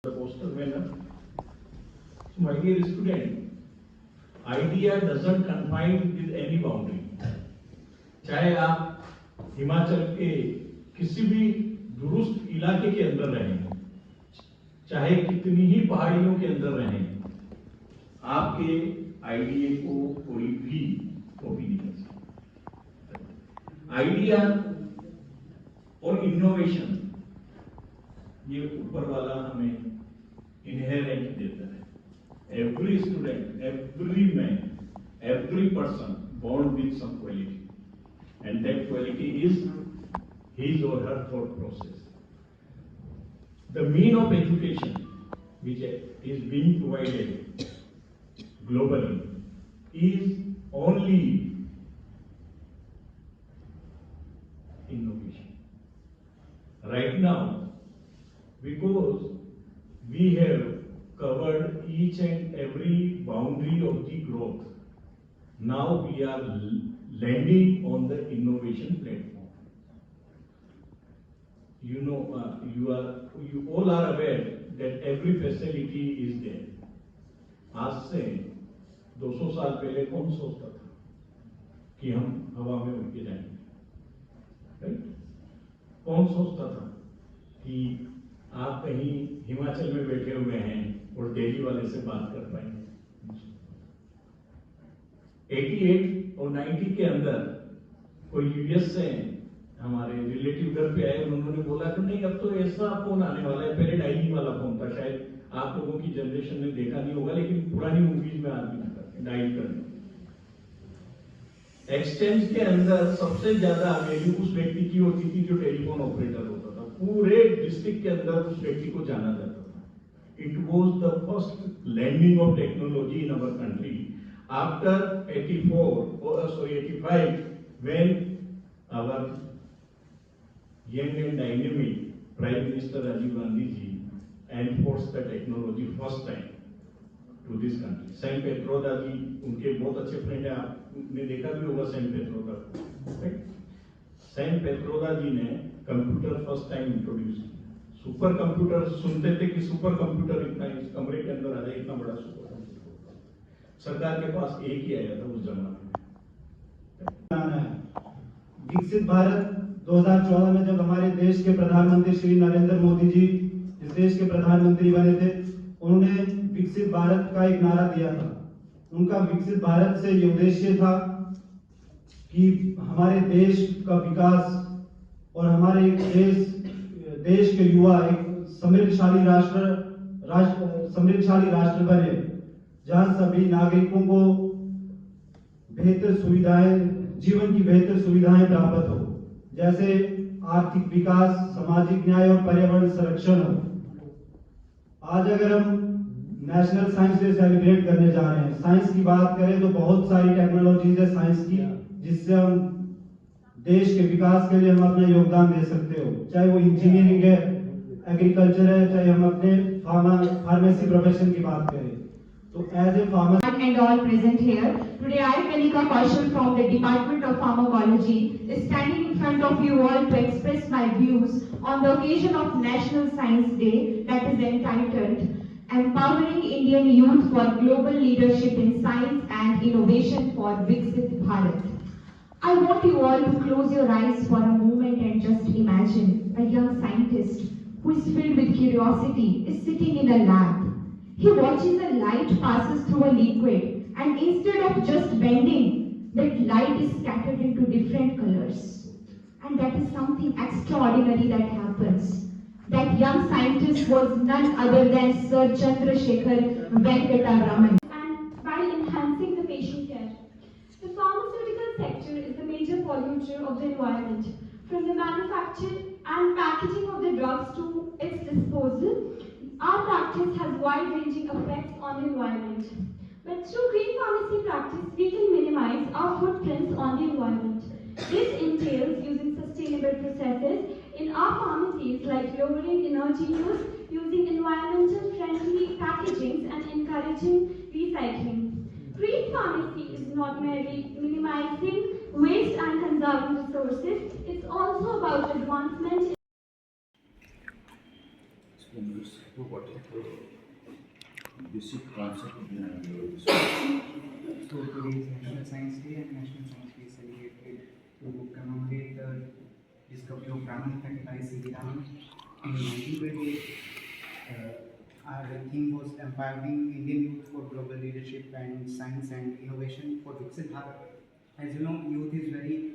the poster winner. So my dear student, idea doesn't confine with any boundary. चाहे आप हिमाचल के किसी भी दुरुस्त इलाके के अंदर रहें, चाहे कितनी ही पहाड़ियों के अंदर रहें, आपके आइडिया को कोई भी कॉपी नहीं कर सकता। आइडिया और इनोवेशन ये ऊपर वाला हमें इनहेरेंट देता है। Every student, every man, every person born with some quality, and that quality is his or her thought process. The mean of education which is being provided globally is only innovation. Right now, because we have covered each and every boundary of the growth, now we are landing on the innovation platform. You know, you all are aware that every facility is there. आज से 200 साल पहले कौन सोचता था कि हम हवा में उड़ के जाएंगे? राइट? कौन सोचता था कि आप कहीं हिमाचल में बैठे हुए हैं और दिल्ली वाले से बात कर पाएंगे? 88 और 90 के अंदर कोई यूएस से हमारे रिलेटिव घर पे आए, उन्होंने बोला कि नहीं अब तो ऐसा फोन आने वाला है, पहले डायल वाला फोन था, शायद आप लोगों की जनरेशन ने देखा नहीं होगा, लेकिन पुरानी मूवीज में आदमी ना करते डायल करने। एक्सचेंज के अंदर सबसे ज्यादा वैल्यू उस व्यक्ति की होती थी जो टेलीफोन ऑपरेटर होता था। पूरे डिस्ट्रिक्ट के अंदर उस व्यक्ति को जाना जाता था। It was the first landing of technology in our country after 85 when our young and dynamic Prime Minister Rajiv Gandhi ji enforced the technology first time to this country. Sam Pitroda ji उनके बहुत अच्छे फ्रेंड है, आपने देखा भी होगा सैम पेत्रोदा को। Sam Pitroda जी ने कंप्यूटर फर्स्ट टाइम इंट्रोड्यूस किया। सुपर कंप्यूटर सुनते थे कि सुपर कंप्यूटर इतना इस कमरे के अंदर आ जाए, इतना बड़ा सुपर कंप्यूटर सरकार के पास एक ही आया था उस जमाने में। विकसित भारत 2014 में जब हमारे देश के प्रधानमंत्री श्री नरेंद्र मोदी जी इस देश के प्रधानमंत्री बने थे, उन्होंने विकसित भारत का एक नारा दिया था। उनका विकसित भारत से ये उद्देश्य था कि हमारे देश का विकास और हमारे देश के युवा एक समृद्धशाली राष्ट्र बने, जहां सभी नागरिकों को बेहतर सुविधाएं, जीवन की बेहतर सुविधाएं प्राप्त हो, जैसे आर्थिक विकास, सामाजिक न्याय और पर्यावरण संरक्षण हो। आज अगर हम नेशनल साइंस डे सेलिब्रेट करने जा रहे हैं, साइंस की बात करें तो बहुत सारी टेक्नोलॉजीज है साइंस की, जिससे हम देश के विकास के लिए हम अपना योगदान दे सकते हो, चाहे वो इंजीनियरिंग है, एग्रीकल्चर है, चाहे हम अपने फार्मेसी प्रोफेशन की बात करें। So as a farmer and all present here, today I, Kanika Kaushal from the Department of Pharmacology, is standing in front of you all to express my views on the occasion of National Science Day that is entitled Empowering Indian Youth for Global Leadership in Science and Innovation for Viksit Bharat. I want you all to close your eyes for a moment and just imagine a young scientist who is filled with curiosity is sitting in a lab. He watches a light passes through a liquid, and instead of just bending, that light is scattered into different colors. And that is something extraordinary that happens. That young scientist was none other than Sir Chandrasekhar Venkata Raman. And while enhancing the patient care, the pharmaceutical sector is the major polluter of the environment. From the manufacture and packaging of the drugs to its disposal, our practice has wide-ranging effects on the environment. But through green pharmacy practice, we can minimize our footprints on the environment. This entails using sustainable processes in our pharmacies, like lowering energy use, using environmental friendly packaging, and encouraging recycling. Green pharmacy is not merely minimizing waste and conserving resources, it's also about advancement in So what is the basic concept behind this? So today is National Science Day, and National Science Day is celebrated to commemorate the discovery of Brahmanapatita C.V. Raman in 1928. Our theme was empowering Indian youth for global leadership and science and innovation for Viksit Bharat. As you know, youth is very